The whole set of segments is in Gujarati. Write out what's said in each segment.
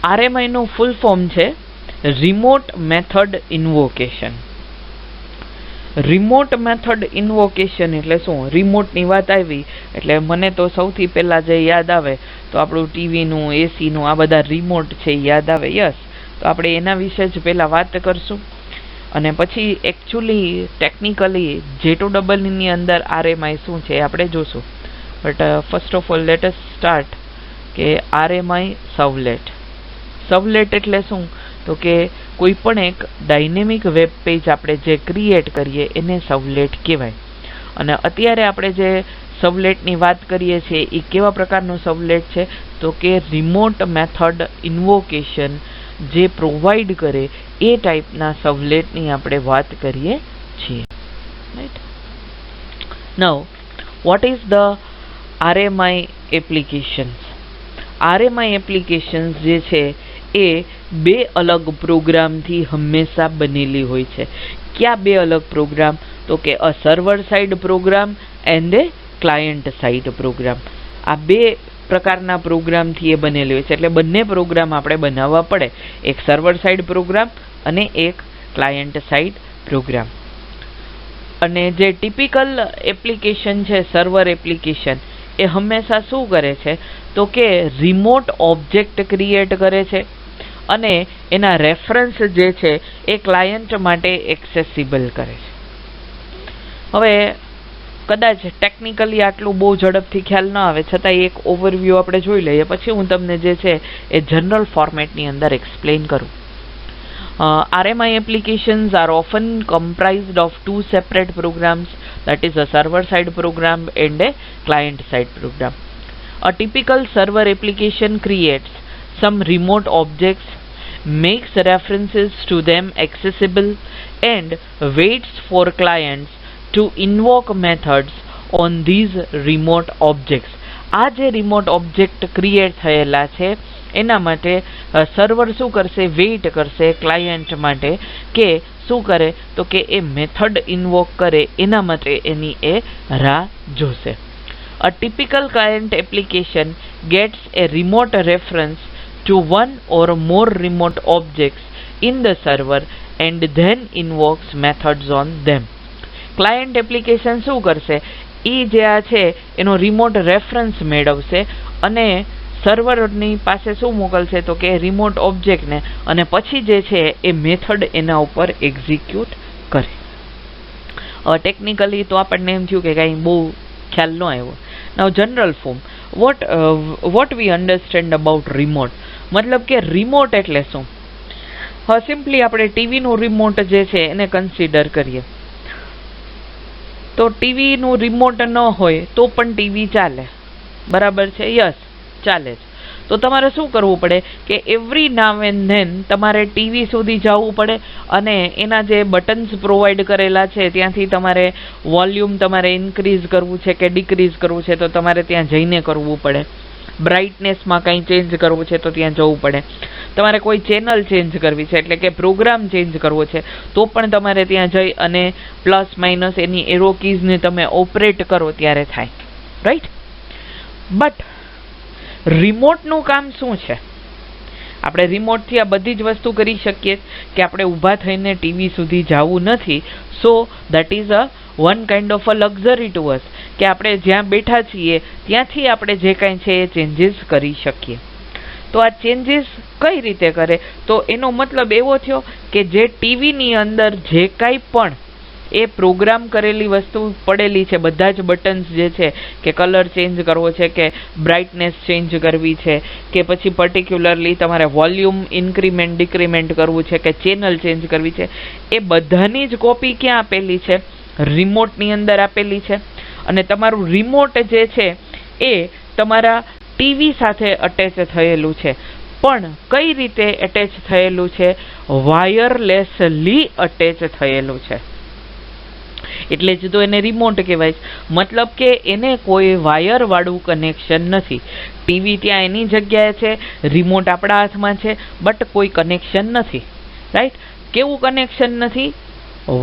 RMI નું ફૂલ ફોર્મ છે remote method invocation. Remote method invocation એટલે શું? રિમોટની વાત આવી એટલે મને તો સૌથી પહેલાં જે યાદ આવે તો આપણું ટીવીનું, એસીનું આ બધા રિમોટ છે યાદ આવે. યસ, તો આપણે એના વિશે જ પહેલાં વાત કરશું અને પછી એકચ્યુઅલી ટેકનિકલી J2EE અંદર RMI શું છે આપણે જોશું. But first of all let us start કે RMI સર્વલેટ. સર્વલેટ એટલે શું? તો કે કોઈ પણ એક ડાયનેમિક વેબ પેજ આપણે જે ક્રિએટ કરીએ એને સર્વલેટ કહેવાય. અને અત્યારે આપણે જે સર્વલેટની વાત કરીએ છીએ એ કેવા પ્રકારનું સર્વલેટ છે? તો કે રિમોટ મેથડ ઇન્વોકેશન જે પ્રોવાઈડ કરે એ ટાઈપના સર્વલેટની આપણે વાત કરીએ છીએ. Right. Now what is the RMI applications? RMI applications જે છે એ બે અલગ પ્રોગ્રામથી હંમેશા બનેલી હોય છે. ક્યાં બે અલગ પ્રોગ્રામ? તો કે a server side program and a client side program. આ બે પ્રકારના પ્રોગ્રામથી એ બનેલી હોય છે. એટલે બંને પ્રોગ્રામ આપણે બનાવવા પડે, એક સર્વર સાઇડ પ્રોગ્રામ અને એક ક્લાયન્ટ સાઇડ પ્રોગ્રામ. અને જે ટિપિકલ એપ્લિકેશન છે સર્વર એપ્લિકેશન એ હંમેશા શું કરે છે? તો કે રિમોટ ઓબ્જેક્ટ ક્રિએટ કરે છે અને એના રેફરન્સ જે છે એ ક્લાયન્ટ માટે એક્સેસિબલ કરે છે. હવે કદાચ ટેકનિકલી આટલું બહુ ઝડપથી ખ્યાલ ન આવે છતાં એક ઓવરવ્યૂ આપણે જોઈ લઈએ, પછી હું તમને જે છે એ જનરલ ફોર્મેટની અંદર એક્સપ્લેન કરું. RMI applications are often comprised of two separate programs, that is a server-side program and a client-side program. A typical server application creates some remote objects, makes references to them accessible, and waits for clients to invoke methods on these remote objects. આ જે રિમોટ ઓબ્જેક્ટ ક્રિએટ થયેલા છે એના માટે સર્વર શું કરશે? વેઇટ કરશે ક્લાયન્ટ માટે કે શું કરે? તો કે એ મેથડ ઇન્વોક કરે એના માટે એની એ રાહ જોશે. A typical client application gets a remote reference to one or more remote objects in the server and then invokes methods on them. Client application શું કરશે? એ જે આ છે એનો રિમોટ રેફરન્સ મેળવશે અને સર્વરની પાસે શું મોકલશે? તો કે રિમોટ ઓબ્જેક્ટને, અને પછી જે છે એ મેથડ એના ઉપર એક્ઝિક્યુટ કરે. ટેકનિકલી તો આપણને એમ થયું કે કાંઈ બહુ ખ્યાલ ન આવ્યો. Now general form, what we understand about remote? મતલબ કે રિમોટ એટલે શું? હવે સિમ્પલી આપણે ટીવીનું રિમોટ જે છે એને કન્સિડર કરીએ તો ટીવીનું રિમોટ ન હોય તો પણ ટીવી ચાલે, બરાબર છે? યસ, ચાલે જ. તો તમારે શું કરવું પડે કે એવરી નાવ એન્ડ ધેન તમારે ટીવી સુધી જવું પડે અને એના જે બટન્સ પ્રોવાઈડ કરેલા છે ત્યાંથી તમારે વોલ્યુમ તમારે ઇન્ક્રીઝ કરવું છે કે ડિક્રીઝ કરવું છે તો તમારે ત્યાં જઈને કરવું પડે. બ્રાઇટનેસમાં કંઈ ચેન્જ કરવું છે તો ત્યાં જવું પડે. તમારે કોઈ ચેનલ ચેન્જ કરવી છે એટલે કે પ્રોગ્રામ ચેન્જ કરવો છે તો પણ તમારે ત્યાં જઈ અને પ્લસ માઇનસ એની એરો કીઝને તમે ઓપરેટ કરો ત્યારે થાય. રાઈટ? બટ રિમોટનું કામ શું છે? આપણે રિમોટથી આ બધી જ વસ્તુ કરી શકીએ કે આપણે ઊભા થઈને ટીવી સુધી જવું નથી. So that is one kind of a luxury two અસ કે આપણે જ્યાં બેઠા છીએ ત્યાંથી આપણે જે કાંઈ છે એ ચેન્જીસ કરી શકીએ. તો આ ચેન્જીસ કઈ રીતે કરે? તો એનો મતલબ એવો થયો કે જે ટીવીની અંદર જે કાંઈ પણ એ પ્રોગ્રામ કરેલી વસ્તુ પડેલી છે, બધા જ બટન્સ જે છે કે કલર ચેન્જ કરવો છે કે બ્રાઇટનેસ ચેન્જ કરવી છે કે પછી પર્ટિક્યુલરલી તમારે વોલ્યુમ ઇન્ક્રીમેન્ટ ડિક્રીમેન્ટ કરવું છે કે ચેનલ ચેન્જ કરવી છે, એ બધાની જ કોપી ક્યાં આપેલી છે? રિમોટની અંદર આપેલી છે. અને તમારું રિમોટ જે છે એ તમારા ટીવી સાથે અટેચ થયેલું છે. પણ કઈ રીતે અટેચ થયેલું છે? વાયરલેસલી અટેચ થયેલું છે. એટલે જ તો એને રિમોટ કહેવાય. મતલબ કે એને કોઈ વાયરવાળું કનેક્શન નથી. ટીવી ત્યાં એની જગ્યાએ છે, રિમોટ આપણા હાથમાં છે, બટ કોઈ કનેક્શન નથી. રાઈટ? કેવું કનેક્શન નથી?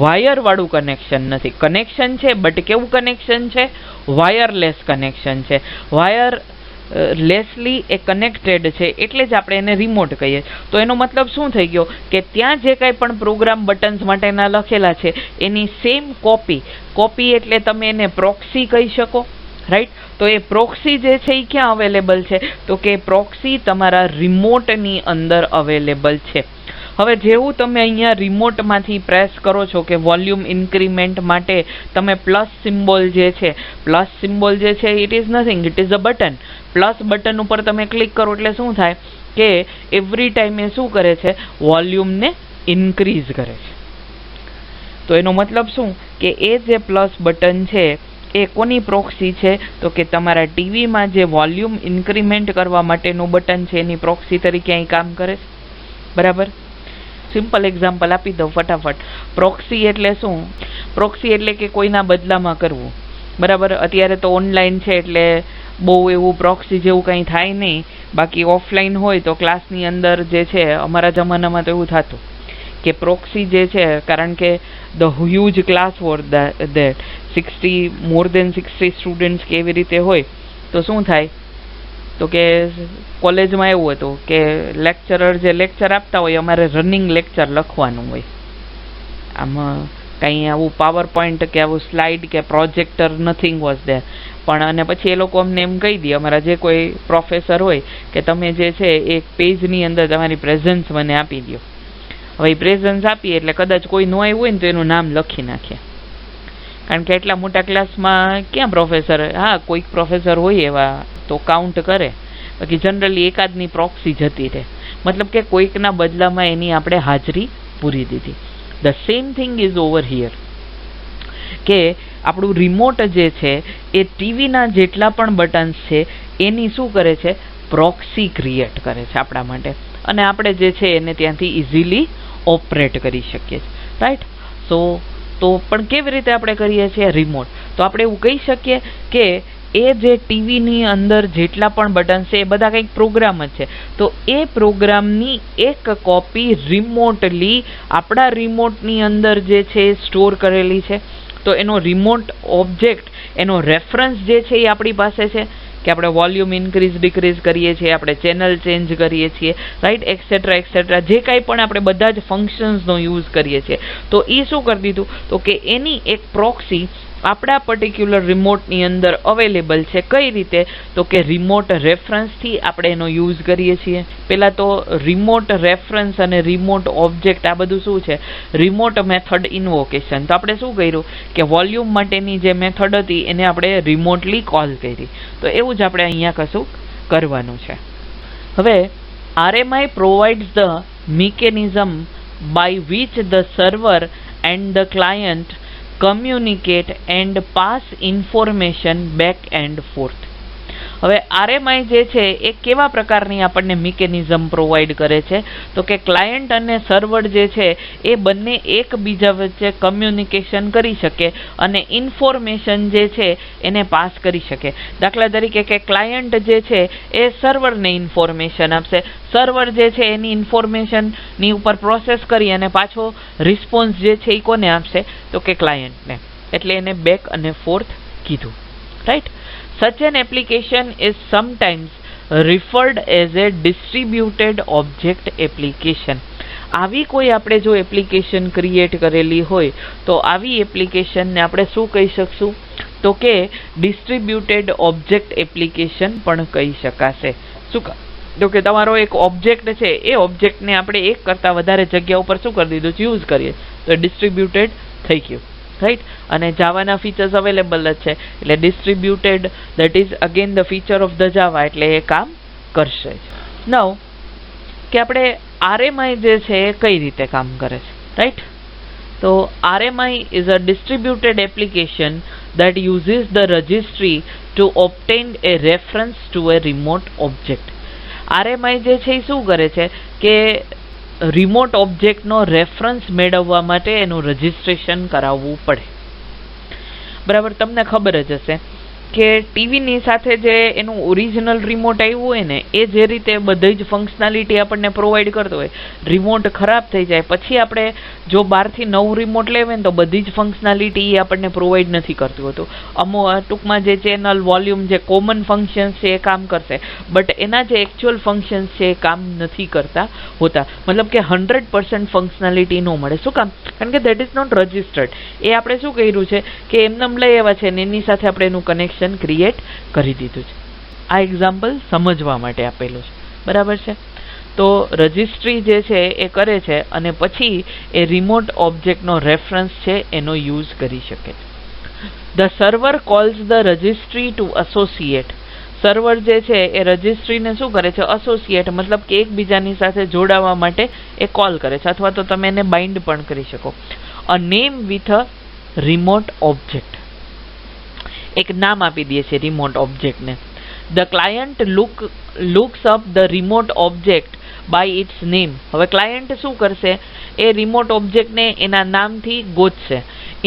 વાયરવાળું કનેક્શન નથી. કનેક્શન છે બટ કેવું કનેક્શન છે? વાયરલેસ કનેક્શન છે. વાયર લેસલી એ કનેક્ટેડ છે એટલે જ આપણે એને રિમોટ કહીએ. તો એનો મતલબ શું થઈ ગયો કે ત્યાં જે કાંઈ પણ પ્રોગ્રામ બટન્સ માટેના લખેલા છે એની સેમ કોપી એટલે તમે એને પ્રોક્સી કહી શકો, રાઈટ. તો એ પ્રોક્સી જે છે એ ક્યાં અવેલેબલ છે? તો કે પ્રોક્સી તમારા રિમોટની અંદર અવેલેબલ છે. હવે જેવું તમે અહીંયા રિમોટમાંથી પ્રેસ કરો છો કે વોલ્યુમ ઇન્ક્રીમેન્ટ માટે તમે પ્લસ સિમ્બોલ જે છે it is nothing, it is a button. Plus button ઉપર તમે ક્લિક કરો એટલે શું થાય કે એવરી ટાઈમ એ શું કરે છે? વોલ્યુમને ઇન્ક્રીઝ કરે છે. તો એનો મતલબ શું કે એ જે પ્લસ બટન છે એ કોની પ્રોક્સી છે? તો કે તમારા ટીવીમાં જે વોલ્યુમ ઇન્ક્રીમેન્ટ કરવા માટેનું બટન છે એની પ્રોક્સી તરીકે અહીં કામ કરે છે. બરાબર. સિમ્પલ એક્ઝામ્પલ આપી દઉં ફટાફટ. પ્રોક્સી એટલે શું? પ્રોક્સી એટલે કે કોઈના બદલામાં કરવું. બરાબર. અત્યારે તો ઓનલાઈન છે એટલે બહુ એવું પ્રોક્સી જેવું કંઈ થાય નહીં. બાકી ઓફલાઈન હોય તો ક્લાસની અંદર જે છે, અમારા જમાનામાં તો એવું થતું કે પ્રોક્સી જે છે, કારણ કે the huge class war that more than 60 students કે એવી રીતે હોય તો શું થાય તો કે કોલેજમાં એવું હતું કે લેક્ચરર જે લેક્ચર આપતા હોય અમારે રનિંગ લેક્ચર લખવાનું હોય. આમાં કંઈ આવું પાવર પોઈન્ટ કે આવું સ્લાઇડ કે પ્રોજેક્ટર નથિંગ વોઝ ધેર. પણ અને પછી એ લોકો અમને એમ કહી દે, અમારા જે કોઈ પ્રોફેસર હોય કે તમે જે છે એક પેજની અંદર તમારી પ્રેઝન્સ મને આપી દો. હવે એ પ્રેઝન્સ આપીએ એટલે કદાચ કોઈ ન આવ્યું હોય ને તો એનું નામ લખી નાખે. કારણ કે એટલા મોટા ક્લાસમાં ક્યાં પ્રોફેસર, હા કોઈક પ્રોફેસર હોય એવા તો કાઉન્ટ કરે, બાકી જનરલી એકાદની પ્રોક્સી જતી રહે. મતલબ કે કોઈકના બદલામાં એની આપણે હાજરી પૂરી દીધી. The same thing is over here કે આપણું રિમોટ જે છે એ ટીવીના જેટલા પણ બટન્સ છે એની શું કરે છે? પ્રોક્સી ક્રિએટ કરે છે આપણા માટે, અને આપણે જે છે એને ત્યાંથી ઇઝીલી ઓપરેટ કરી શકીએ છીએ, રાઈટ. તો પણ કેવી રીતે આપણે કરીએ છીએ રિમોટ? તો આપણે એવું કહી શકીએ કે એ જે ટીવીની અંદર જેટલા પણ બટન છે એ બધા કંઈક પ્રોગ્રામ જ છે. તો એ પ્રોગ્રામની એક કોપી રિમોટલી આપણા રિમોટની અંદર જે છે એ સ્ટોર કરેલી છે. તો એનો રિમોટ ઓબ્જેક્ટ, એનો રેફરન્સ જે છે એ આપણી પાસે છે કે આપણે વોલ્યુમ ઇન્ક્રીઝ ડિક્રીઝ કરીએ છીએ, આપણે ચેનલ ચેન્જ કરીએ છીએ, રાઈટ, એક્સેટ્રા જે કાંઈ પણ આપણે બધા જ ફંક્શન્સનો યુઝ કરીએ છીએ. તો એ શું કરી દીધું તો કે એની એક પ્રોક્સી આપણા પર્ટિક્યુલર રિમોટની અંદર અવેલેબલ છે. કઈ રીતે? તો કે રિમોટ રેફરન્સથી આપણે એનો યુઝ કરીએ છીએ. પહેલાં તો રિમોટ રેફરન્સ અને રિમોટ ઓબ્જેક્ટ આ બધું શું છે? Remote method invocation. તો આપણે શું કર્યું કે વોલ્યુમ માટેની જે મેથડ હતી એને આપણે રિમોટલી કોલ કરી. તો એવું જ આપણે અહીંયા કશું કરવાનું છે. હવે RMI provides the mechanism by which the server and the client communicate and pass information back and forth. હવે RMI જે છે એ કેવા પ્રકારની આપણને મિકેનિઝમ પ્રોવાઈડ કરે છે? તો કે ક્લાયન્ટ અને સર્વર જે છે એ બંને એકબીજા વચ્ચે કમ્યુનિકેશન કરી શકે અને ઇન્ફોર્મેશન જે છે એને પાસ કરી શકે. દાખલા તરીકે કે ક્લાયન્ટ જે છે એ સર્વરને ઇન્ફોર્મેશન આપશે, સર્વર જે છે એની ઇન્ફોર્મેશનની ઉપર પ્રોસેસ કરી અને પાછો રિસ્પોન્સ જે છે એ કોને આપશે? તો કે ક્લાયન્ટને. એટલે એને બેક અને ફોર્થ કીધું, right. Such an application is sometimes referred as a distributed object application. આવી કોઈ આપણે જો એપ્લિકેશન ક્રિએટ કરેલી હોય તો આવી એપ્લિકેશનને આપણે શું કહી શકશું? તો કે ડિસ્ટ્રીબ્યુટેડ ઓબ્જેક્ટ એપ્લિકેશન પણ કહી શકાશે. શું? તો કે તમારો એક ઓબ્જેક્ટ છે એ ઓબ્જેક્ટને આપણે એક કરતાં વધારે જગ્યા ઉપર શું કરી દીધું? યુઝ કરીએ તો ડિસ્ટ્રીબ્યુટેડ થઈ ગયું, રાઈટ. અને જાવાના ફીચર્સ અવેલેબલ જ છે એટલે distributed that is again the feature of the Java, એટલે એ કામ કરશે. નાઉ કે આપણે RMI જે છે એ કઈ રીતે કામ કરે છે, રાઈટ. તો RMI is a distributed application that uses the registry to obtain a reference to a remote object. RMI જે છે એ શું કરે છે કે રિમોટ ઓબ્જેક્ટનો રેફરન્સ મેળવવા માટે એનું રજિસ્ટ્રેશન કરાવવું પડે. બરાબર. તમને ખબર જ હશે કે ટીવીની સાથે જે એનું ઓરિજિનલ રિમોટ આવ્યું હોય ને એ જે રીતે બધી જ ફંક્શનાલિટી આપણને પ્રોવાઈડ કરતો હોય, રિમોટ ખરાબ થઈ જાય પછી આપણે જો બહારથી નવું રિમોટ લેવે ને તો બધી જ ફંક્શનાલિટી એ આપણને પ્રોવાઈડ નથી કરતું હોતું. ટૂંકમાં જે ચેનલ, વોલ્યુમ, જે કોમન ફંક્શન્સ છે એ કામ કરશે, બટ એના જે એકચ્યુઅલ ફંક્શન્સ છે એ કામ નથી કરતા હોતા. મતલબ કે 100% ફંક્શનાલિટી ન મળે. શું કામ? કારણ કે દેટ ઇઝ નોટ રજિસ્ટર્ડ. એ આપણે શું કર્યું છે કે એમને લઈ આવ્યા છે ને એની સાથે આપણે એનું કનેક્શન ક્રિએટ કરી દીધું છે. આ એક્ઝામ્પલ સમજવા માટે આપેલું છે, બરાબર છે? તો રજિસ્ટ્રી જે છે એ કરે છે અને પછી એ રિમોટ ઓબ્જેક્ટનો રેફરન્સ છે એનો યુઝ કરી શકે છે. The server calls the registry to associate. Server જે છે એ રજિસ્ટ્રીને શું કરે છે? એસોસિએટ, મતલબ કે એકબીજાની સાથે જોડાવા માટે એ કોલ કરે છે, અથવા તો તમે એને બાઇન્ડ પણ કરી શકો. A name with a remote object. એક નામ આપી દઈએ છીએ રિમોટ ઓબ્જેક્ટને. The client looks up the remote object by its name. હવે ક્લાયન્ટ શું કરશે? એ રિમોટ ઓબ્જેક્ટને એના નામથી ગોતશે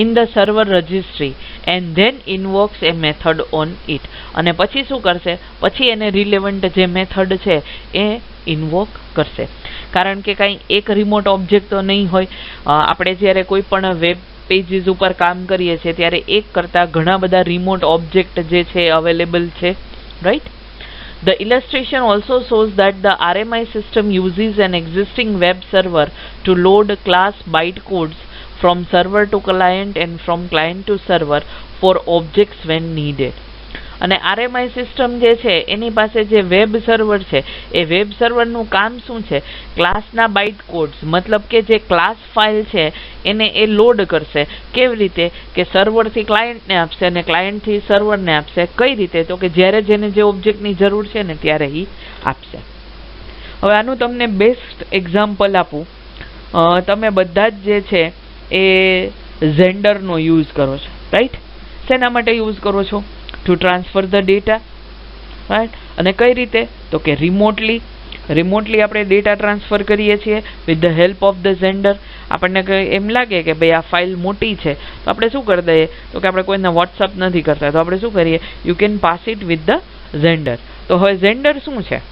in the server registry and then invokes a method on it. અને પછી શું કરશે? પછી એને રિલેવન્ટ જે મેથડ છે એ ઇન્વોક કરશે. કારણ કે કાંઈ એક રિમોટ ઓબ્જેક્ટ તો નહીં હોય. આપણે જ્યારે કોઈ પણ વેબ પેજીસ ઉપર કામ કરીએ છીએ ત્યારે એક કરતાં ઘણા બધા રિમોટ ઓબ્જેક્ટ જે છે અવેલેબલ છે, right? The illustration also shows that the RMI system uses an existing web server to load class bytecodes from server to client and from client to server for objects when needed. અને આરએમઆઈ સિસ્ટમ જે છે એની પાસે જે વેબ સર્વર છે એ વેબ સર્વરનું કામ શું છે? ક્લાસના બાઇટ કોડ્સ, મતલબ કે જે ક્લાસ ફાઇલ છે એને એ લોડ કરશે. કેવી રીતે? કે સર્વરથી ક્લાયન્ટને આપશે અને ક્લાયન્ટથી સર્વરને આપશે. કઈ રીતે? તો કે જ્યારે જેને જે ઓબ્જેક્ટની જરૂર છે ને ત્યારે એ આપશે. હવે આનું તમને બેસ્ટ એક્ઝામ્પલ આપું. તમે બધા જ જે છે એ ઝેન્ડરનો યુઝ કરો છો, રાઈટ? શેના માટે યુઝ કરો છો? Two transfer the data, right? અને કઈ રીતે? તો કે રિમોટલી આપણે ડેટા ટ્રાન્સફર કરીએ છીએ with the help of the gender. આપણને એમ લાગે કે ભાઈ આ ફાઇલ મોટી છે તો આપણે શું કરી દઈએ? તો કે આપણે કોઈને વોટ્સઅપ નથી કરતા તો આપણે શું કરીએ? You can pass it with the gender. તો હવે ઝેન્ડર શું છે?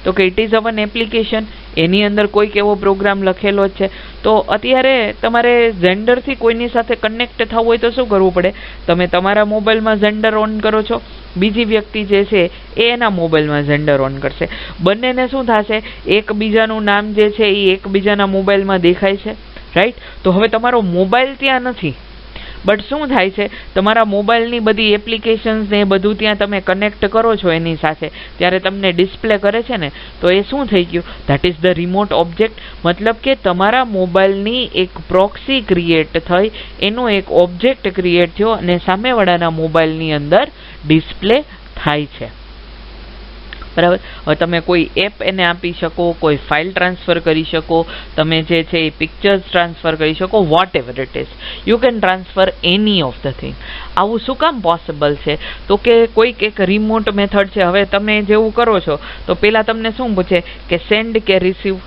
તો કે ઇટ ઇઝ અવન એપ્લિકેશન. એની અંદર કોઈક એવો પ્રોગ્રામ લખેલો જ છે. તો અત્યારે તમારે ઝેન્ડરથી કોઈની સાથે કનેક્ટ થવું હોય તો શું કરવું પડે? તમે તમારા મોબાઈલમાં ઝેન્ડર ઓન કરો છો, બીજી વ્યક્તિ જે છે એ એના મોબાઈલમાં ઝેન્ડર ઓન કરશે. બંનેને શું થશે? એકબીજાનું નામ જે છે એ એકબીજાના મોબાઈલમાં દેખાય છે, રાઈટ? તો હવે તમારો મોબાઈલ ત્યાં નથી, બટ શું થાય છે? તમારા મોબાઈલની બધી એપ્લિકેશન્સ ને એ બધું ત્યાં તમે કનેક્ટ કરો છો એની સાથે, ત્યારે તમને ડિસ્પ્લે કરે છે ને. તો એ શું થઈ ગયું? That is the remote object. મતલબ કે તમારા મોબાઈલની એક પ્રોક્સી ક્રિએટ થઈ, એનો એક ઓબ્જેક્ટ ક્રિએટ થયો અને સામેવાળાના મોબાઈલની અંદર ડિસ્પ્લે થાય છે, બરાબર? હવે તમે કોઈ એપ એને આપી શકો, કોઈ ફાઇલ ટ્રાન્સફર કરી શકો, તમે જે છે એ પિક્ચર્સ ટ્રાન્સફર કરી શકો, whatever it is, you can transfer any of the thing. આવું શું કામ પોસિબલ છે? તો કે કોઈક એક રિમોટ મેથડ છે. હવે તમે જેવું કરો છો તો પહેલાં તમને શું પૂછે કે સેન્ડ કે રિસીવ?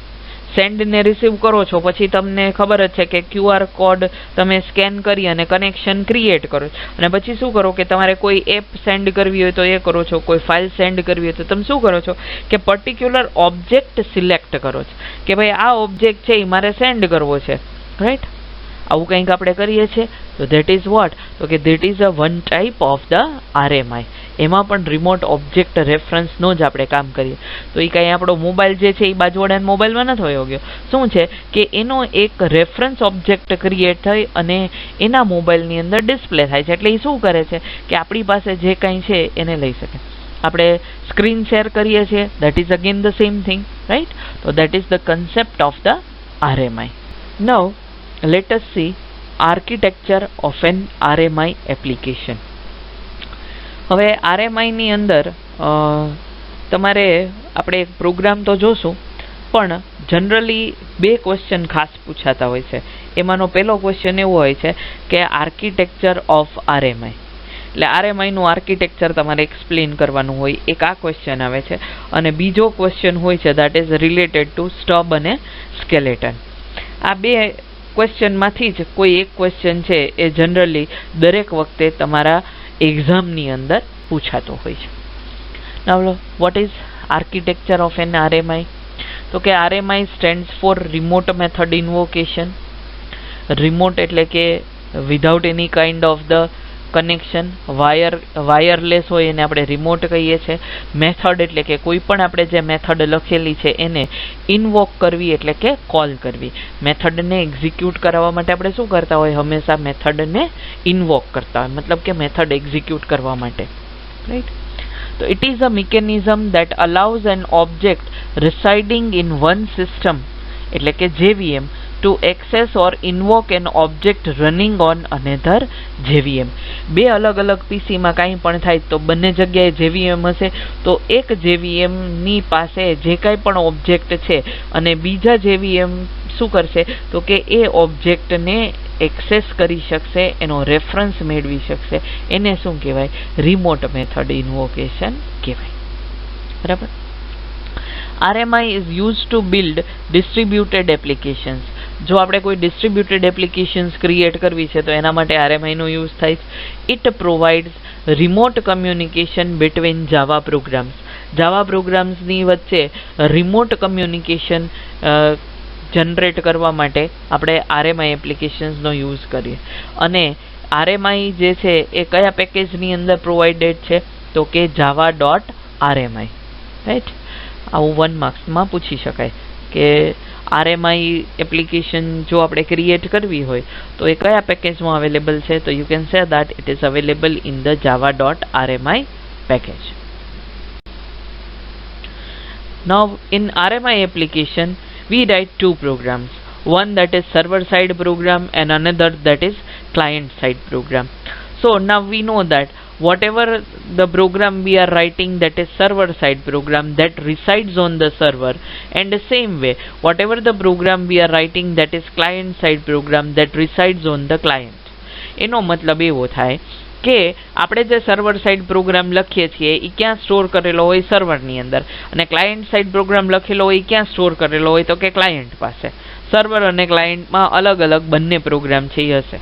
સેન્ડ ને રિસીવ કરો છો પછી તમને ખબર જ છે કે QR કોડ તમે સ્કેન કરી અને કનેક્શન ક્રિએટ કરો અને પછી શું કરો કે તમારે કોઈ એપ સેન્ડ કરવી હોય તો એ કરો છો, કોઈ ફાઇલ સેન્ડ કરવી હોય તો તમે શું કરો છો કે પર્ટિક્યુલર ઓબ્જેક્ટ સિલેક્ટ કરો છો કે ભાઈ આ ઓબ્જેક્ટ છે એ મારે સેન્ડ કરવો છે, રાઈટ? આવું કંઈક આપણે કરીએ છીએ. તો ધેટ ઇઝ વોટ? તો કે that is a one type of the RMI. એમાં પણ રિમોટ ઓબ્જેક્ટ રેફરન્સનો જ આપણે કામ કરીએ. તો એ કાંઈ આપણો મોબાઈલ જે છે એ બાજુવાળાના મોબાઈલમાં નથી હોયો ગયો. શું છે કે એનો એક રેફરન્સ ઓબ્જેક્ટ ક્રિએટ થઈ અને એના મોબાઈલની અંદર ડિસ્પ્લે થાય છે. એટલે એ શું કરે છે કે આપણી પાસે જે કંઈ છે એને લઈ શકે. આપણે સ્ક્રીન શેર કરીએ છીએ, that is again the same thing, right? તો that is the concept of the RMI. Now let us see architecture of an RMI application. હવે RMI ની અંદર તમારે આપણે એક પ્રોગ્રામ તો જોશું, પણ જનરલી બે ક્વેશ્ચન ખાસ પૂછાતા હોય છે. એમાંનો પહેલો ક્વેશ્ચન એવો હોય છે કે આર્કિટેક્ચર ઓફ RMI. એટલે RMI નું આર્કિટેક્ચર તમારે એક્સપ્લેન કરવાનું હોય, એક આ ક્વેશ્ચન આવે છે. અને બીજો ક્વેશ્ચન હોય છે that is related to stub અને સ્કેલેટન. આ બે ક્વેશ્ચનમાંથી જ કોઈ એક ક્વેશ્ચન છે એ જનરલી દરેક વખતે તમારા એક્ઝામની અંદર પૂછાતો હોય છે. Now what is architecture of an RMI? તો કે RMI stands for remote method invocation. Remote એટલે કે without any kind of the connection. Wireless હોય એને આપણે રિમોટ કહીએ છીએ. મેથડ એટલે કે કોઈ પણ આપણે જે મેથડ લખેલી છે એને ઇન્વોક કરવી એટલે કે કોલ કરવી. મેથડને એક્ઝિક્યુટ કરાવવા માટે આપણે શું કરતા હોય? હંમેશા મેથડને ઇન્વોક કરતા હોય, મતલબ કે મેથડ એક્ઝિક્યુટ કરવા માટે, રાઈટ? તો it is a mechanism that allows N object residing in one system એટલે કે JVM to access or invoke an object running on another JVM. બે અલગ અલગ PC માં કાંઈ પણ થાય તો બંને જગ્યાએ JVM હશે, તો એક JVM ની પાસે જે કાંઈ પણ ઓબ્જેક્ટ છે અને બીજા JVM શું કરશે તો કે એ ઓબ્જેક્ટને એક્સેસ કરી શકશે, એનો રેફરન્સ મેળવી શકશે. એને શું કહેવાય? રિમોટ મેથડ ઇન્વોકેશન કહેવાય. બરાબર. RMI is used to build distributed applications. જો આપણે કોઈ distributed applications ક્રિએટ કરવી છે તો એના માટે RMI નો યુઝ થાય છે. It provides remote communication between Java programs. Java programs ની વચ્ચે remote communication જનરેટ કરવા માટે આપણે RMI એપ્લિકેશન્સનો યુઝ કરીએ. અને RMI જે છે એ કયા પેકેજની અંદર પ્રોવાઇડેડ છે તો કે java.rmi, રાઈટ? આવું 1 માર્ક્સમાં પૂછી શકાય કે RMI એપ્લિકેશન જો આપણે ક્રિએટ કરવી હોય તો એ કયા પેકેજમાં અવેલેબલ છે? તો you can say that it is available in the java.rmi package. Now in RMI application we write two programs, one that is server side program and another that is client side program. So now we know that whatever the program we are writing that is server side program that resides on the server, and the same way whatever the program we are writing that is client side program that resides on the client. એનો મતલબ એવો થાય કે આપણે જે સર્વર સાઇડ પ્રોગ્રામ લખીએ છીએ એ ક્યાં સ્ટોર કરેલો હોય? સર્વરની અંદર. અને ક્લાયન્ટ સાઇડ પ્રોગ્રામ લખેલો હોય ક્યાં સ્ટોર કરેલો હોય? તો કે ક્લાયન્ટ પાસે. સર્વર અને ક્લાયન્ટમાં અલગ અલગ બંને પ્રોગ્રામ છે એ હશે.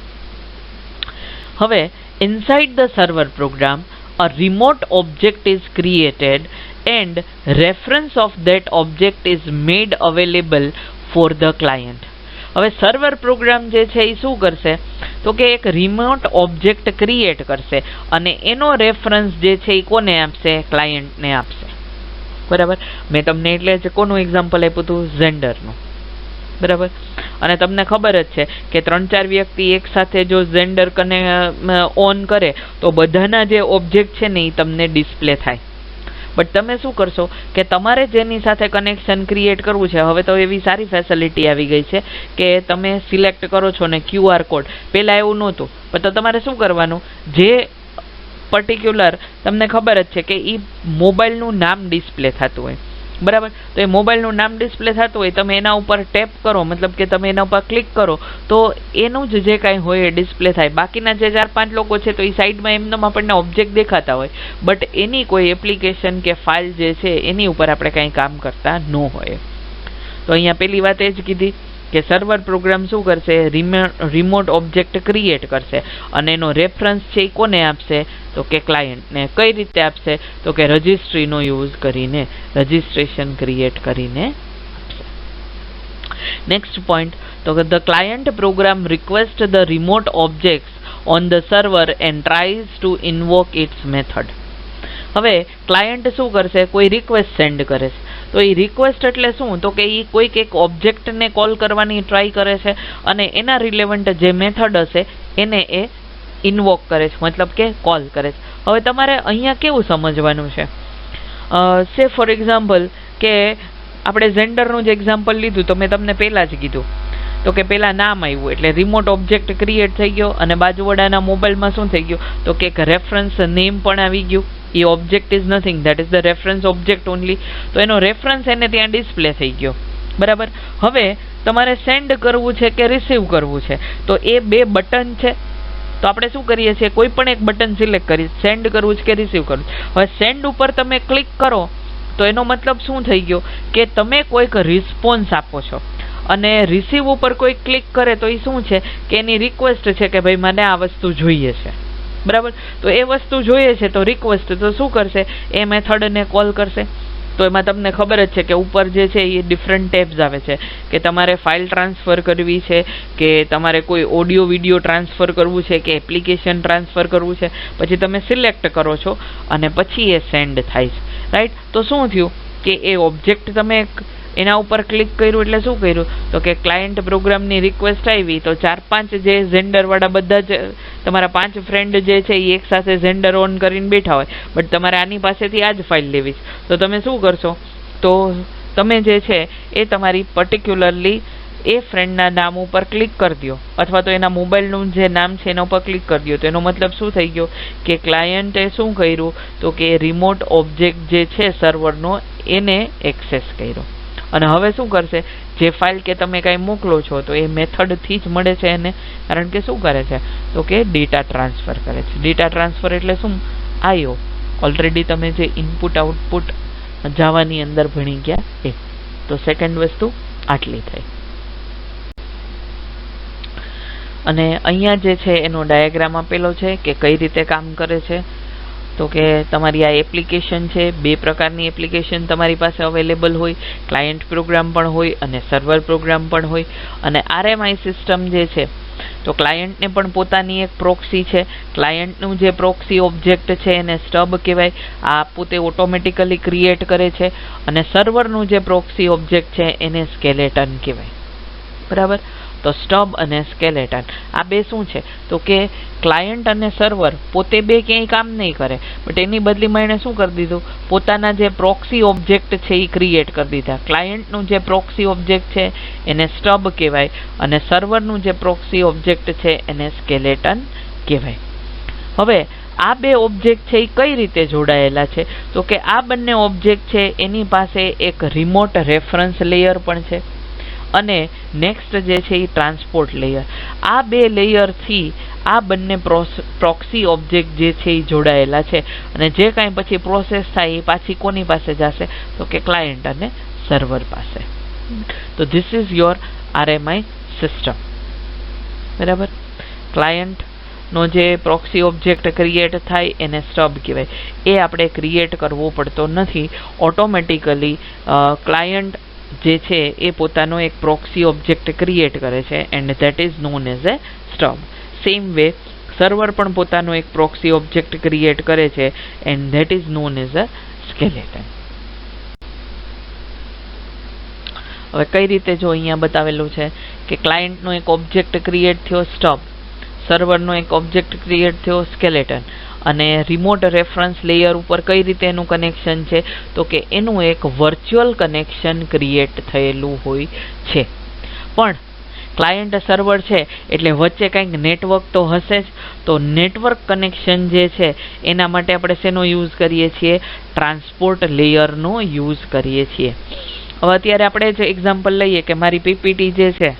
હવે inside the server program a remote object is created and reference of that object is made available for the client. હવે સર્વર પ્રોગ્રામ જે છે એ શું કરશે તો કે એક રિમોટ ઓબ્જેક્ટ ક્રિએટ કરશે અને એનો રેફરન્સ જે છે એ કોને આપશે? ક્લાયન્ટને આપશે. બરાબર. મેં તમને એટલે જ કોનું એક્ઝામ્પલ આપ્યું હતું? ઝેન્ડરનું. બરાબર. અને તમને ખબર જ છે કે 3-4 વ્યક્તિ એક સાથે જો ઝેન્ડર કને ઓન કરે તો બધાના જે ઓબ્જેક્ટ છે ને એ તમને ડિસ્પ્લે થાય. બટ તમે શું કરશો કે તમારે જેની સાથે કનેક્શન ક્રિએટ કરવું છે, હવે તો એવી સારી ફેસિલિટી આવી ગઈ છે કે તમે સિલેક્ટ કરો છો ને QR કોડ. પહેલાં એવું નહોતું, પણ તો તમારે શું કરવાનું? જે પર્ટિક્યુલર તમને ખબર જ છે કે એ મોબાઈલનું નામ ડિસ્પ્લે થતું હોય, બરાબર? તો એ મોબાઈલનું નામ ડિસ્પ્લે થતું હોય, તમે એના ઉપર ટેપ કરો, મતલબ કે તમે એના ઉપર ક્લિક કરો તો એનું જ જે કાંઈ હોય એ ડિસ્પ્લે થાય. બાકીના જે 4-5 લોકો છે તો એ સાઈડમાં એમનેમ આપણને ઓબ્જેક્ટ દેખાતા હોય, બટ એની કોઈ એપ્લિકેશન કે ફાઇલ જે છે એની ઉપર આપણે કાંઈ કામ કરતા ન હોય. તો અહીંયા પહેલી વાત એ જ કીધી કે સર્વર પ્રોગ્રામ શું કરશે? રિમોટ ઓબ્જેક્ટ ક્રિએટ કરશે અને એનો રેફરન્સ છે એ કોને આપશે? તો કે ક્લાયન્ટને. કઈ રીતે આપશે? તો કે રજિસ્ટ્રીનો યુઝ કરીને, રજિસ્ટ્રેશન ક્રિએટ કરીને આપશે. નેક્સ્ટ પોઈન્ટ તો કે the client program request the remote objects on the server and tries to invoke its method. હવે ક્લાયન્ટ શું કરશે? કોઈ રિક્વેસ્ટ સેન્ડ કરે છે. તો એ રિક્વેસ્ટ એટલે શું? તો કે એ કોઈક એક ઓબ્જેક્ટને કોલ કરવાની ટ્રાય કરે છે અને એના રિલેવન્ટ જે મેથડ હશે એને એ ઇન્વોક કરે છે, મતલબ કે કોલ કરે છે. હવે તમારે અહીંયા કેવું સમજવાનું છે? સે ફોર એક્ઝામ્પલ કે આપણે ઝેન્ડરનું જ એક્ઝામ્પલ લીધું તો મેં તમને પહેલાં જ કીધું તો કે પહેલાં નામ આવ્યું એટલે રિમોટ ઓબ્જેક્ટ ક્રિએટ થઈ ગયો અને બાજુવાળાના મોબાઈલમાં શું થઈ ગયું તો કે એક રેફરન્સ નેમ પણ આવી ગયું. એ object is nothing, that is the reference object only. તો એનો રેફરન્સ એને ત્યાં ડિસ્પ્લે થઈ ગયો. બરાબર. હવે તમારે સેન્ડ કરવું છે કે રિસીવ કરવું છે તો એ બે બટન છે. તો આપણે શું કરીએ છીએ? કોઈ પણ એક બટન સિલેક્ટ કરી, સેન્ડ કરવું છે કે રિસીવ કરવું. હવે સેન્ડ ઉપર તમે ક્લિક કરો તો એનો મતલબ શું થઈ ગયો કે તમે કોઈક રિસ્પોન્સ આપો છો. અને રિસીવ ઉપર કોઈ ક્લિક કરે તો એ શું છે કે એની રિક્વેસ્ટ છે કે ભાઈ મને આ વસ્તુ જોઈએ છે. બરાબર. તો એ વસ્તુ જોઈએ છે તો રિક્વેસ્ટ તો શું કરશે, એ મેથડને કોલ કરશે. તો એમાં તમને ખબર જ છે કે ઉપર જે છે એ ડિફરન્ટ ટેબ્સ આવે છે કે તમારે ફાઇલ ટ્રાન્સફર કરવી છે, કે તમારે કોઈ ઓડિયો વિડીયો ટ્રાન્સફર કરવું છે, કે એપ્લિકેશન ટ્રાન્સફર કરવું છે. પછી તમે સિલેક્ટ કરો છો અને પછી એ સેન્ડ થાય છે, રાઈટ. તો શું થયું કે એ ઓબ્જેક્ટ તમે એના ઉપર ક્લિક કર્યું એટલે શું કર્યું, તો કે ક્લાયન્ટ પ્રોગ્રામની રિક્વેસ્ટ આવી તો 4-5 જે ઝેન્ડરવાળા બધા જ તમારા 5 ફ્રેન્ડ જે છે એ એક સાથે ઝેન્ડર ઓન કરીને બેઠા હોય, બટ તમારે આની પાસેથી આ જ ફાઇલ લેવી છે. તો તમે શું કરશો, તો તમે જે છે એ તમારી પર્ટિક્યુલરલી એ ફ્રેન્ડના નામ ઉપર ક્લિક કરી દો, અથવા તો એના મોબાઈલનું જે નામ છે એના ઉપર ક્લિક કરી દો. તો એનો મતલબ શું થઈ ગયો કે ક્લાયન્ટે શું કર્યું, તો કે રિમોટ ઓબ્જેક્ટ જે છે સર્વરનો એને એક્સેસ કર્યો. અને હવે શું કરશે, જે ફાઇલ કે તમે કાંઈ મોકલો છો તો એ મેથડથી જ મળે છે એને, કારણ કે શું કરે છે, તો કે ડેટા ટ્રાન્સફર કરે છે. ડેટા ટ્રાન્સફર એટલે શું, આયો ઓલરેડી તમે જે ઇનપુટ આઉટપુટ જાવાની અંદર ભણી ગયા એ. તો સેકન્ડ વસ્તુ આટલી થઈ. અને અહીંયા જે છે એનો ડાયાગ્રામ આપેલો છે કે કઈ રીતે કામ કરે છે. તો કે તમારી આ એપ્લિકેશન છે, 2 પ્રકારની એપ્લિકેશન તમારી પાસે અવેલેબલ હોય, ક્લાયન્ટ પ્રોગ્રામ પણ હોય અને સર્વર પ્રોગ્રામ પણ હોય. અને RMI સિસ્ટમ જે છે તો ક્લાયન્ટને પણ પોતાની એક પ્રોક્સી છે. ક્લાયન્ટનું જે પ્રોક્સી ઓબ્જેક્ટ છે એને સ્ટબ કહેવાય, આ પોતે ઓટોમેટિકલી ક્રિએટ કરે છે. અને સર્વરનું જે પ્રોક્સી ઓબ્જેક્ટ છે એને સ્કેલેટન કહેવાય, બરાબર. તો સ્ટબ અને સ્કેલેટન આ બે શું છે, તો કે ક્લાયન્ટ અને સર્વર પોતે બે ક્યાંય કામ નહીં કરે, બટ એની બદલીમાં એણે શું કરી દીધું, પોતાના જે પ્રોક્સી ઓબ્જેક્ટ છે એ ક્રિએટ કરી દીધા. ક્લાયન્ટનું જે પ્રોક્સી ઓબ્જેક્ટ છે એને સ્ટબ કહેવાય અને સર્વરનું જે પ્રોક્સી ઓબ્જેક્ટ છે એને સ્કેલેટન કહેવાય. હવે આ બે ઓબ્જેક્ટ છે એ કઈ રીતે જોડાયેલા છે, તો કે આ બંને ઓબ્જેક્ટ છે એની પાસે એક રિમોટ રેફરન્સ લેયર પણ છે અને નેક્સ્ટ જે છે એ ટ્રાન્સપોર્ટ લેયર. આ બે લેયરથી આ બંને પ્રોક્સી ઓબ્જેક્ટ જે છે એ જોડાયેલા છે અને જે કાંઈ પછી પ્રોસેસ થાય એ પાછી કોની પાસે જશે, તો કે ક્લાયન્ટ અને સર્વર પાસે. તો this is your RMI system, બરાબર. ક્લાયન્ટ નો જે પ્રોક્સી ઓબ્જેક્ટ ક્રિએટ થાય એને સ્ટબ કહેવાય. એ આપણે ક્રિએટ કરવો પડતો નથી, ઓટોમેટિકલી ક્લાયન્ટ જે છે એ પોતાનો એક પ્રોક્સી ઓબ્જેક્ટ ક્રિએટ કરે છે and that is known as a stub. Same way server પણ પોતાનો એક પ્રોક્સી ઓબ્જેક્ટ ક્રિએટ કરે છે and that is known as a skeleton. હવે કઈ રીતે, જો અહીંયા બતાવેલું છે કે ક્લાયન્ટનો એક ઓબ્જેક્ટ ક્રિએટ થયો સ્ટબ, સર્વરનો એક ઓબ્જેક્ટ ક્રિએટ થયો સ્કેલેટન, અને રિમોટ રેફરન્સ લેયર ઉપર કઈ રીતે એનું કનેક્શન છે, તો કે એનું એક વર્ચ્યુઅલ કનેક્શન ક્રિએટ થયેલું હોય છે. પણ ક્લાયન્ટ સર્વર છે એટલે વચ્ચે કંઈક નેટવર્ક તો હશે જ. તો નેટવર્ક કનેક્શન જે છે એના માટે આપણે શેનો યુઝ કરીએ છીએ, ટ્રાન્સપોર્ટ લેયરનો યુઝ કરીએ છીએ. હવે અત્યારે આપણે જે એક્ઝામ્પલ લઈએ કે મારી PPT જે છે,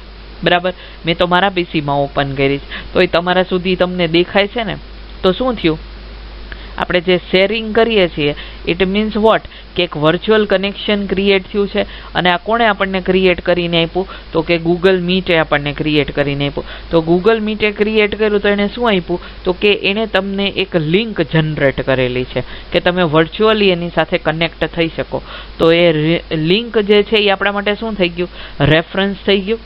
બરાબર, મેં તો મારા PCમાં ઓપન કરી છે, તો એ તમારા સુધી તમને દેખાય છે ને. તો શું થયું, આપણે જે શેરિંગ કરીએ છીએ ઇટ મીન્સ વોટ, કે એક વર્ચ્યુઅલ કનેક્શન ક્રિએટ થયું છે. અને આ કોણે આપણને ક્રિએટ કરીને આપ્યું, તો કે ગૂગલ મીટે આપણને ક્રિએટ કરીને આપ્યું. તો ગૂગલ મીટે ક્રિએટ કર્યું તો એને શું આપ્યું, તો કે એણે તમને એક લિંક જનરેટ કરેલી છે કે તમે વર્ચ્યુઅલી એની સાથે કનેક્ટ થઈ શકો. તો એ લિંક જે છે એ આપણા માટે શું થઈ ગયું, રેફરન્સ થઈ ગયું,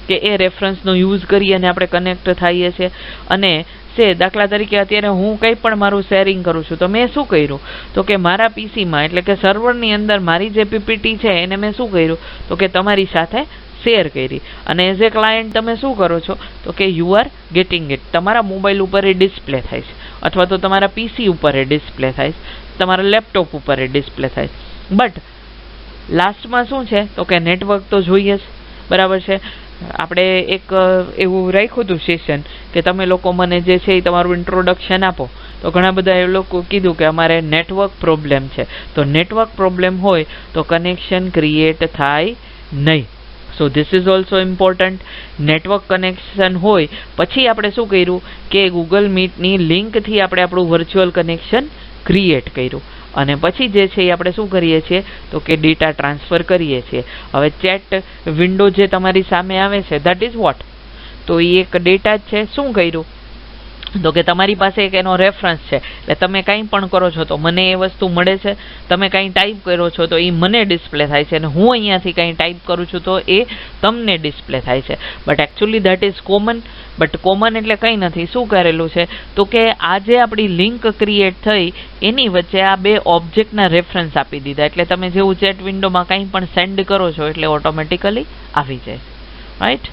કે એ રેફરન્સનો યુઝ કરી અને આપણે કનેક્ટ થઈએ છીએ. અને દાખલા તરીકે અત્યારે હું કંઈ પણ મારું શેરિંગ કરું છું તો મેં શું કર્યું, તો કે મારા PCમાં એટલે કે સર્વરની અંદર મારી જે PPT છે એને મેં શું કર્યું, તો કે તમારી સાથે શેર કરી. અને એઝ એ ક્લાયન્ટ તમે શું કરો છો, તો કે યુ આર ગેટિંગ ઇટ. તમારા મોબાઈલ ઉપર એ ડિસ્પ્લે થાય છે, અથવા તો તમારા PC ઉપર એ ડિસ્પ્લે થાય છે, તમારા લેપટોપ ઉપર એ ડિસ્પ્લે થાય છે. બટ લાસ્ટમાં શું છે, તો કે નેટવર્ક તો જોઈએ જ, બરાબર છે. આપણે એક એવું રાખ્યું હતું સેશન કે તમે લોકો મને જે છે એ તમારું ઇન્ટ્રોડક્શન આપો. તો ઘણા બધા એ લોકો કીધું કે અમારે નેટવર્ક પ્રોબ્લેમ છે. તો નેટવર્ક પ્રોબ્લેમ હોય તો કનેક્શન ક્રિએટ થાય નહીં. So this is also important. Network connection હોય પછી આપણે શું કર્યું કે ગૂગલ મીટની લિંકથી આપણે આપણું વર્ચ્યુઅલ કનેક્શન ક્રિએટ કર્યું. અને પછી જે છે એ આપણે શું કરીએ છીએ, તો કે ડેટા ટ્રાન્સફર કરીએ છીએ. હવે ચેટ વિન્ડો જે તમારી સામે આવે છે ધેટ ઇઝ વોટ, તો એ એક ડેટા જ છે. શું કર્યું, તો કે તમારી પાસે એક એનો રેફરન્સ છે, એટલે તમે કંઈ પણ કરો છો તો મને એ વસ્તુ મળે છે, તમે કંઈ ટાઈપ કરો છો તો એ મને ડિસ્પ્લે થાય છે, અને હું અહીંયાથી કંઈ ટાઈપ કરું છું તો એ તમને ડિસ્પ્લે થાય છે. But actually that is common. But common એટલે કંઈ નથી. શું કરેલું છે તો કે આ જે આપણી લિંક ક્રિએટ થઈ એની વચ્ચે આ બે ઓબ્જેક્ટના રેફરન્સ આપી દીધા, એટલે તમે જેવું ચેટ વિન્ડોમાં કંઈ પણ સેન્ડ કરો છો એટલે ઓટોમેટિકલી આવી જાય, રાઈટ?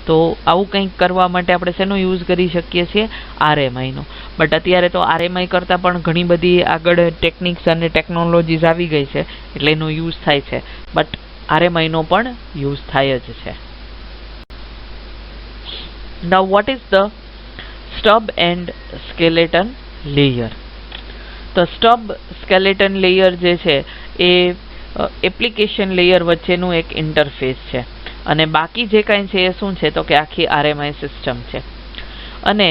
તો આવું કંઈક કરવા માટે આપણે શેનો યુઝ કરી શકીએ છીએ? RMI no. બટ અત્યારે તો RMI કરતાં પણ ઘણી બધી આગળ ટેકનિક્સ અને ટેકનોલોજીસ આવી ગઈ છે, એટલે એનો યુઝ થાય છે. બટ RMI નો પણ યુઝ થાય જ છે. Now what is the stub and skeleton layer? તો સ્ટબ સ્કેલેટન લેયર જે છે એ એપ્લિકેશન લેયર વચ્ચેનું એક ઇન્ટરફેસ છે, અને બાકી જે કાંઈ છે એ શું છે તો કે આખી RMI સિસ્ટમ છે. અને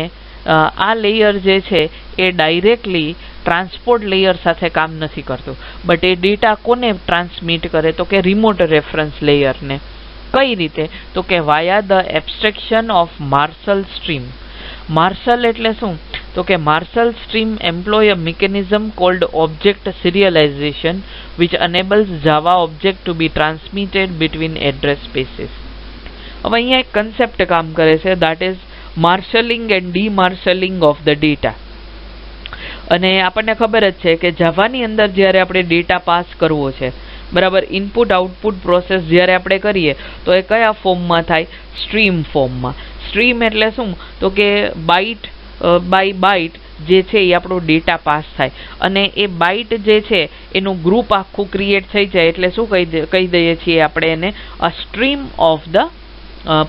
આ લેયર જે છે એ ડાયરેક્ટલી ટ્રાન્સપોર્ટ લેયર સાથે કામ નથી કરતું, બટ એ ડેટા કોને ટ્રાન્સમિટ કરે તો કે રિમોટ રેફરન્સ લેયરને. કઈ રીતે તો કે via the abstraction of marshal stream. Marshal એટલે શું તો કે marshal stream employ a mechanism called object serialization which enables Java object to be transmitted between address spaces. હવે અહીંયા એક કન્સેપ્ટ કામ કરે છે, that is marshalling and demarshalling of the data. અને આપણને ખબર જ છે કે જાવાની અંદર જ્યારે આપણે ડેટા પાસ કરવો છે, બરાબર, ઇનપુટ આઉટપુટ પ્રોસેસ જ્યારે આપણે કરીએ તો એ કયા ફોર્મમાં થાય? સ્ટ્રીમ ફોર્મમાં. સ્ટ્રીમ એટલે શું તો કે બાઇટ બાય બાઇટ જે છે એ આપણો ડેટા પાસ થાય, અને એ બાઇટ જે છે એનું ગ્રુપ આખું ક્રિએટ થઈ જાય, એટલે શું કહી દઈએ છીએ આપણે એને? A stream of the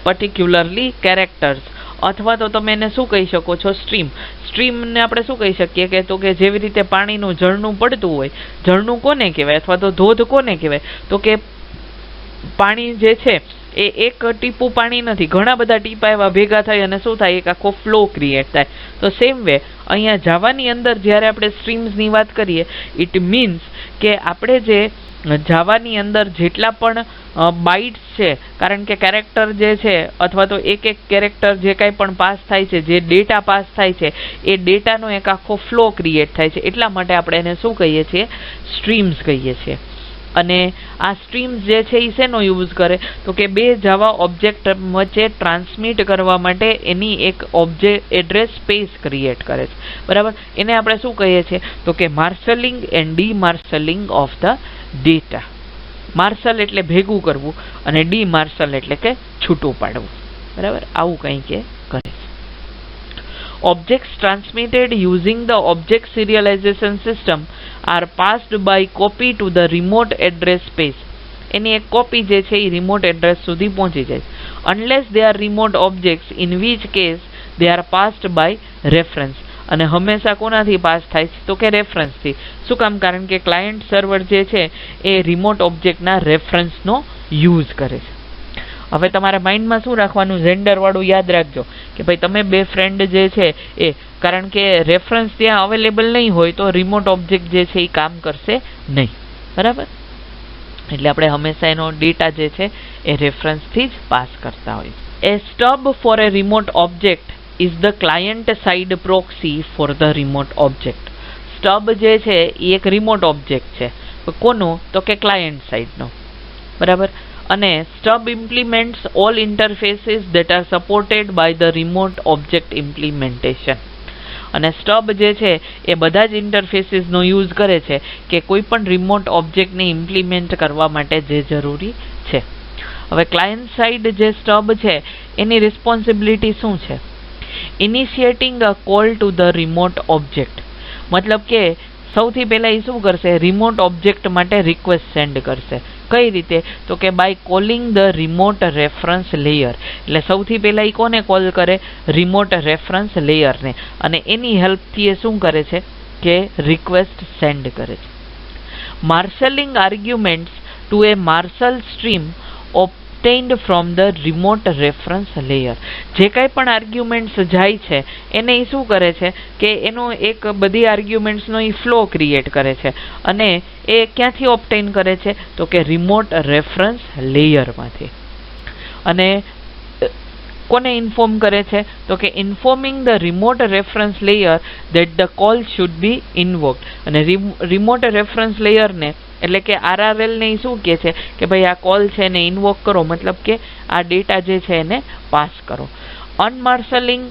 particularly characters, અથવા તો તમે એને શું કહી શકો છો? સ્ટ્રીમ. સ્ટ્રીમને આપણે શું કહી શકીએ કે તો કે જેવી રીતે પાણીનું ઝરણું પડતું હોય, ઝરણું કોને કહેવાય અથવા તો ધોધ કોને કહેવાય તો કે પાણી જે છે એ એક ટીપું પાણી નથી, ઘણા બધા ટીપા એવા ભેગા થાય અને શું થાય? એક આખો ફ્લો ક્રિએટ થાય. તો સેમ વે અહીંયા જાવાની અંદર જ્યારે આપણે સ્ટ્રીમ્સની વાત કરીએ, ઇટ મીન્સ કે આપણે જે જાવાની અંદર જેટલા પણ બાઇટ્સ છે, કારણ કે કેરેક્ટર જે છે અથવા તો એક એક કેરેક્ટર જે કાંઈ પણ પાસ થાય છે, જે ડેટા પાસ થાય છે, એ ડેટાનો એક આખો ફ્લો ક્રિએટ થાય છે, એટલા માટે આપણે એને શું કહીએ છીએ? સ્ટ્રીમ્સ કહીએ છીએ. અને આ સ્ટ્રીમ્સ જે છે એ શેનો યુઝ કરે તો કે બે જાવા ઓબ્જેક્ટ વચ્ચે ટ્રાન્સમિટ કરવા માટે એની એક ઓબ્જેક્ટ એડ્રેસ સ્પેસ ક્રિએટ કરે છે, બરાબર. એને આપણે શું કહીએ છીએ તો કે marshalling and demarshalling of the data. Marshal એટલે ભેગું કરવું અને ડીમાર્શલ એટલે કે છૂટું પાડવું, બરાબર. આવું કંઈક એ કરે છે. Objects transmitted using the object serialization system are passed by copy to the remote address space. એની એક કોપી જે છે એ રિમોટ એડ્રેસ સુધી પહોંચી જાય, unless they are remote objects, in which case they are passed by reference. અને હંમેશા કોનાથી પાસ થાય છે તો કે રેફરન્સથી. શું કામ? કારણ કે ક્લાયન્ટ સર્વર જે છે એ રિમોટ ઓબ્જેક્ટના રેફરન્સનો યુઝ કરે છે. હવે તમારા માઇન્ડમાં શું રાખવાનું? જેન્ડર વાળું યાદ રાખજો કે ભાઈ તમે બે ફ્રેન્ડ જે છે એ, કારણ કે રેફરન્સ ત્યાં અવેલેબલ નહીં હોય તો રિમોટ ઓબ્જેક્ટ જે છે એ કામ કરશે નહીં, બરાબર. એટલે આપણે હંમેશા એનો ડેટા જે છે એ રેફરન્સથી જ પાસ કરતા હોય. A stub for a remote object is the client side proxy for the remote object. Stub જે છે એ એક રિમોટ ઓબ્જેક્ટ છે, કોનું તો કે ક્લાયન્ટ સાઇડનો, બરાબર. અને stub implements all interfaces that are supported by the remote object implementation. અને સ્ટબ જે છે એ બધા જ ઇન્ટરફેસીસનો યુઝ કરે છે કે કોઈ પણ રિમોટ ઓબ્જેક્ટને ઇમ્પ્લિમેન્ટ કરવા માટે જે જરૂરી છે. હવે ક્લાયન્ટ સાઇડ જે સ્ટબ છે એની રિસ્પોન્સિબિલિટી શું છે? Initiating a call to the remote object. મતલબ કે સૌથી પહેલા એ શું કરશે? રિમોટ ઓબ્જેક્ટ માટે રિક્વેસ્ટ સેન્ડ કરશે. કઈ રીતે તો કે by calling the remote reference layer. એટલે સૌથી પહેલા એ કોને કોલ કરે? રિમોટ રેફરન્સ લેયરને. અને એની હેલ્પથી એ શું કરે છે કે રિક્વેસ્ટ સેન્ડ કરે છે. Marshalling arguments to a marshal stream obtained from the remote reference layer. જે કાંઈ પણ આર્ગ્યુમેન્ટ્સ જાય છે એને એ શું કરે છે કે એનો એક બધી આર્ગ્યુમેન્ટ્સનો એ ફ્લો ક્રિએટ કરે છે, અને એ ક્યાંથી ઓબ્ટેઇન કરે છે તો કે રિમોટ રેફરન્સ લેયરમાંથી. અને કોને ઇન્ફોર્મ કરે છે? તો કે informing the remote reference layer that the call should be invoked. અને રિમોટ રેફરન્સ લેયરને એટલે કે RRL ને શું કહે છે કે ભાઈ આ કોલ છે એને ઇન્વોક કરો, મતલબ કે આ ડેટા જે છે એને પાસ કરો. અનમાર્શલિંગ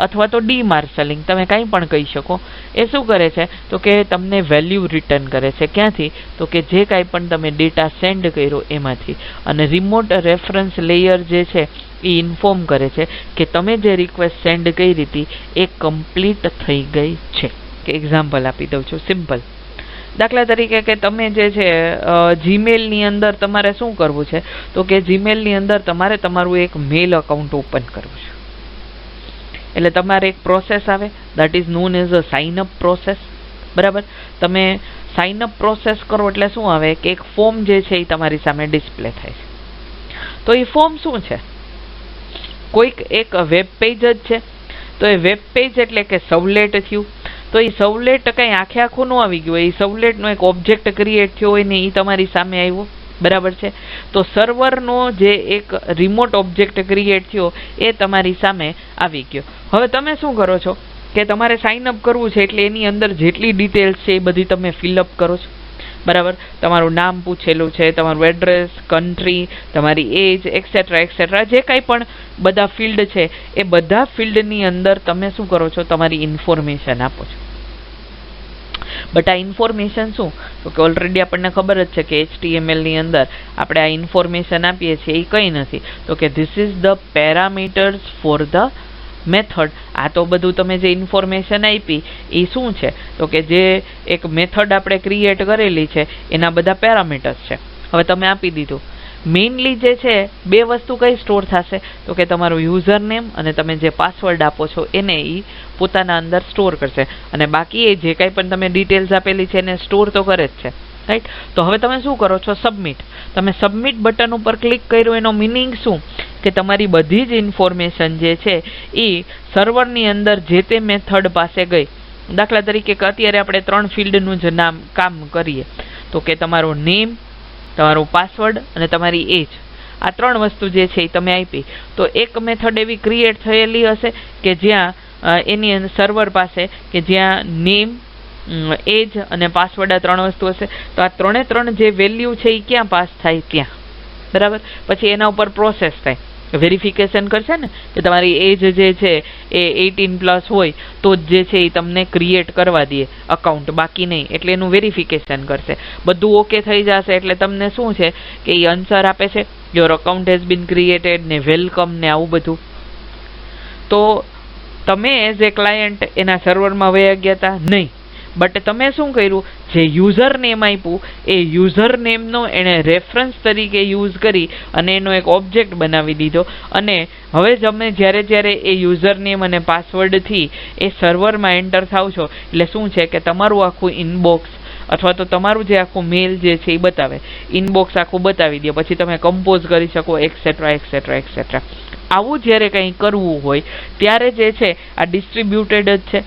અથવા તો ડીમાર્શલિંગ તમે કંઈ પણ કહી શકો. એ શું કરે છે? તો કે તમને વેલ્યુ રિટર્ન કરે છે. ક્યાંથી? તો કે જે કાંઈ પણ તમે ડેટા સેન્ડ કર્યો એમાંથી. અને રિમોટ રેફરન્સ લેયર જે છે એ ઇન્ફોર્મ કરે છે કે તમે જે રિક્વેસ્ટ સેન્ડ કરી હતી એ કમ્પ્લીટ થઈ ગઈ છે. કે એક્ઝામ્પલ આપી દઉં છું સિમ્પલ. દાખલા તરીકે કે તમે જે છે જીમેલની અંદર તમારે શું કરવું છે? તો કે જીમેલની અંદર તમારે તમારું એક મેલ અકાઉન્ટ ઓપન કરવું છે. એટલે તમારે એક પ્રોસેસ આવે that is known as a sign up process. બરાબર? તમે સાઇન અપ પ્રોસેસ કરો એટલે શું આવે કે એક ફોર્મ જે છે એ તમારી સામે ડિસ્પ્લે થાય છે. તો એ ફોર્મ શું છે? કોઈક એક વેબ પેજ જ છે. તો એ વેબ પેજ એટલે કે સવલેટ થયું. તો એ સવલેટ કંઈ આખે આખું ન આવી ગયું, એ સવલેટનો એક ઓબ્જેક્ટ ક્રિએટ થયો હોય ને એ તમારી સામે આવ્યો. બરાબર છે? તો સર્વરનો જે એક રિમોટ ઓબ્જેક્ટ ક્રિએટ થયો એ તમારી સામે આવી ગયો. હવે તમે શું કરો છો કે તમારે સાઇન અપ કરવું છે એટલે એની અંદર જેટલી ડિટેલ્સ છે એ બધી તમે ફિલઅપ કરો છો. બરાબર? તમારું નામ પૂછેલું છે, તમારું એડ્રેસ, કન્ટ્રી, તમારી એજ એક્સેટ્રા એક્સેટ્રા, જે કાંઈ પણ બધા ફિલ્ડ છે એ બધા ફિલ્ડની અંદર તમે શું કરો છો? તમારી ઇન્ફોર્મેશન આપો છો. બટ આ ઇન્ફોર્મેશન શું? તો કે ઓલરેડી આપણને ખબર જ છે કે HTML ની અંદર આપણે આ ઇન્ફોર્મેશન આપીએ છીએ એ કંઈ નથી. તો કે this is the parameters for the method. આ તો બધું તમે જે ઇન્ફોર્મેશન આપી એ શું છે? તો કે જે એક મેથડ આપણે ક્રિએટ કરેલી છે એના બધા પેરામીટર્સ છે. હવે તમે આપી દીધું. મેઇનલી જે છે બે વસ્તુ કઈ સ્ટોર થશે? તો કે તમારું યુઝર નેમ અને તમે જે પાસવર્ડ આપો છો એને એ પોતાના અંદર સ્ટોર કરશે. અને બાકી એ જે કાંઈ પણ તમે ડિટેલ્સ આપેલી છે એને સ્ટોર તો કરે જ છે. રાઈટ? તો હવે તમે શું કરો છો? સબમિટ. તમે સબમિટ બટન ઉપર ક્લિક કર્યું એનો મિનિંગ શું? કે તમારી બધી જ ઇન્ફોર્મેશન જે છે એ સર્વરની અંદર જે તે મેથડ પાસે ગઈ. દાખલા તરીકે કે અત્યારે આપણે 3 ફિલ્ડનું જ કામ કરીએ. તો કે તમારો નેમ, તમારું પાસવર્ડ અને તમારી એજ, આ 3 વસ્તુ જે છે એ તમે આપી. તો એક મેથડ એવી ક્રિએટ થયેલી હશે કે જ્યાં એની સર્વર પાસે કે જ્યાં નેમ, એજ અને પાસવર્ડ આ 3 વસ્તુ હશે. તો આ 3 જે વેલ્યુ છે એ ક્યાં પાસ થાય? ત્યાં. બરાબર? પછી એના ઉપર પ્રોસેસ થાય, વેરિફિકેશન કરશે ને કે તમારી એજ જે છે એ 18+ હોય તો જે છે એ તમને ક્રિએટ કરવા દે અકાઉન્ટ, બાકી નહીં. એટલે એનું વેરિફિકેશન કરશે. બધું ઓકે થઈ જશે એટલે તમને શું છે કે એ આન્સર આપે છે your account has been created ને વેલકમ ને આવું બધું. તો તમે એઝ એ ક્લાયન્ટ એના સર્વરમાં વયા ગયા હતા નહીં, બટ તમે શું કર્યું? જે યુઝર નેમ આપ્યું એ યુઝર નેમનો એણે રેફરન્સ તરીકે યુઝ કરી અને એનો એક ઓબ્જેક્ટ બનાવી દીધો. અને હવે તમે જ્યારે એ યુઝર નેમ અને પાસવર્ડથી એ સર્વરમાં એન્ટર થાવ છો એટલે શું છે કે તમારું આખું ઇનબોક્સ અથવા તો તમારું જે આખું મેલ જે છે એ બતાવે, ઇનબોક્સ આખું બતાવી દે. પછી તમે કમ્પોઝ કરી શકો એક્સેટ્રા એક્સેટ્રા એક્સેટ્રા. આવું જ્યારે કંઈ કરવું હોય ત્યારે જે છે આ ડિસ્ટ્રીબ્યુટેડ જ છે.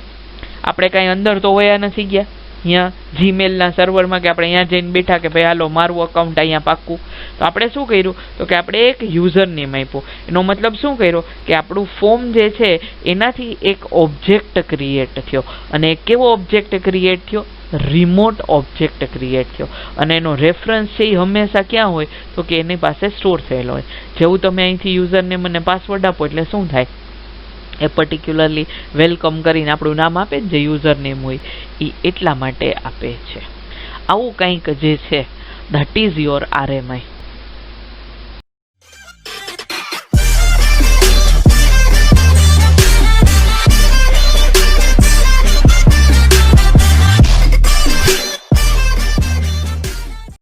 આપણે કાંઈ અંદર તો વયા નથી ગયા અહીંયા જીમેલના સર્વરમાં કે આપણે અહીંયા જઈને બેઠા કે ભાઈ હાલો મારું અકાઉન્ટ અહીંયા પાક્કું. તો આપણે શું કર્યું? તો કે આપણે એક યુઝર નેમ આપ્યું. એનો મતલબ શું કર્યો કે આપણું ફોર્મ જે છે એનાથી એક ઓબ્જેક્ટ ક્રિએટ થયો. અને કેવો ઓબ્જેક્ટ ક્રિએટ થયો? રિમોટ ઓબ્જેક્ટ ક્રિએટ થયો. અને એનો રેફરન્સ છે એ હંમેશા ક્યાં હોય? તો કે એની પાસે સ્ટોર થયેલો હોય. જેવું તમે અહીંથી યુઝર નેમ અને પાસવર્ડ આપો એટલે શું થાય? એ પર્ટિક્યુલરલી વેલકમ કરીને આપણું નામ આપે જે યુઝર નેમ હોય એ એટલા માટે આપે છે. આવું કંઈક જે છે ધેટ ઇઝ યોર RMI.